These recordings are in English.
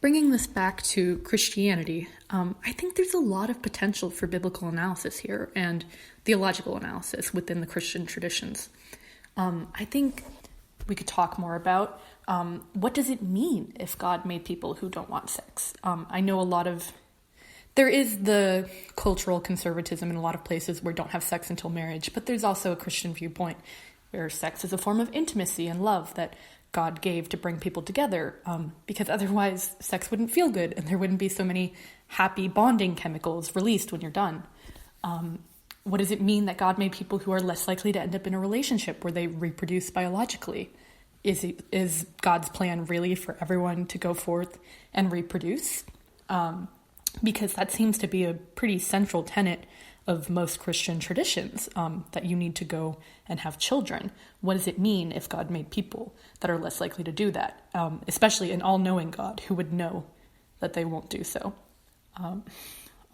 Bringing this back to Christianity, I think there's a lot of potential for biblical analysis here and theological analysis within the Christian traditions. I think we could talk more about what does it mean if God made people who don't want sex? I know there is the cultural conservatism in a lot of places where don't have sex until marriage, but there's also a Christian viewpoint where sex is a form of intimacy and love that God gave to bring people together, because otherwise sex wouldn't feel good and there wouldn't be so many happy bonding chemicals released when you're done. What does it mean that God made people who are less likely to end up in a relationship where they reproduce biologically? Is God's plan really for everyone to go forth and reproduce? Because that seems to be a pretty central tenet of most Christian traditions, that you need to go and have children. What does it mean if God made people that are less likely to do that? Especially an all-knowing God who would know that they won't do so.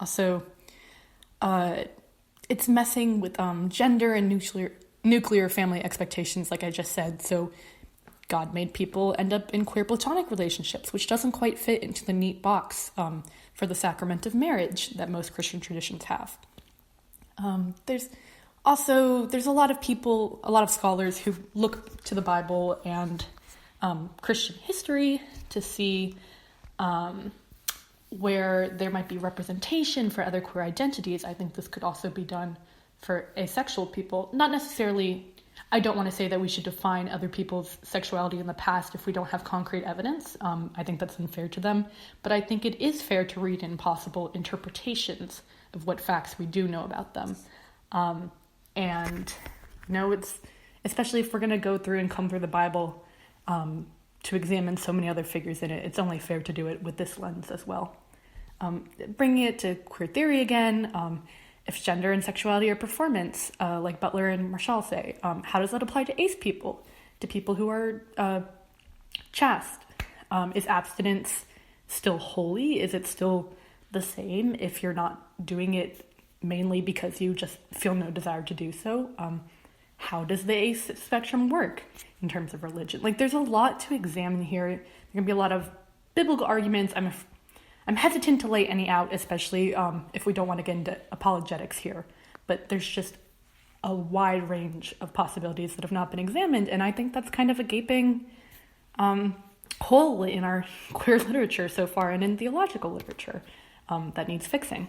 Also, it's messing with gender and nuclear family expectations, like I just said. So God made people end up in queer platonic relationships, which doesn't quite fit into the neat box for the sacrament of marriage that most Christian traditions have. There's a lot of scholars who look to the Bible and Christian history to see where there might be representation for other queer identities. I think this could also be done for asexual people. Not necessarily, I don't want to say that we should define other people's sexuality in the past if we don't have concrete evidence. I think that's unfair to them. But I think it is fair to read in possible interpretations of what facts we do know about them. It's, especially if we're going to go through and comb through the Bible to examine so many other figures in it, it's only fair to do it with this lens as well. Bringing it to queer theory again, if gender and sexuality are performance, like Butler and Marshall say, how does that apply to ace people, to people who are chaste? Is abstinence still holy? Is it still the same if you're not doing it mainly because you just feel no desire to do so? How does the ace spectrum work in terms of religion? Like, there's a lot to examine here. There can be a lot of biblical arguments. I'm hesitant to lay any out, especially if we don't want to get into apologetics here. But there's just a wide range of possibilities that have not been examined, and I think that's kind of a gaping hole in our queer literature so far and in theological literature that needs fixing.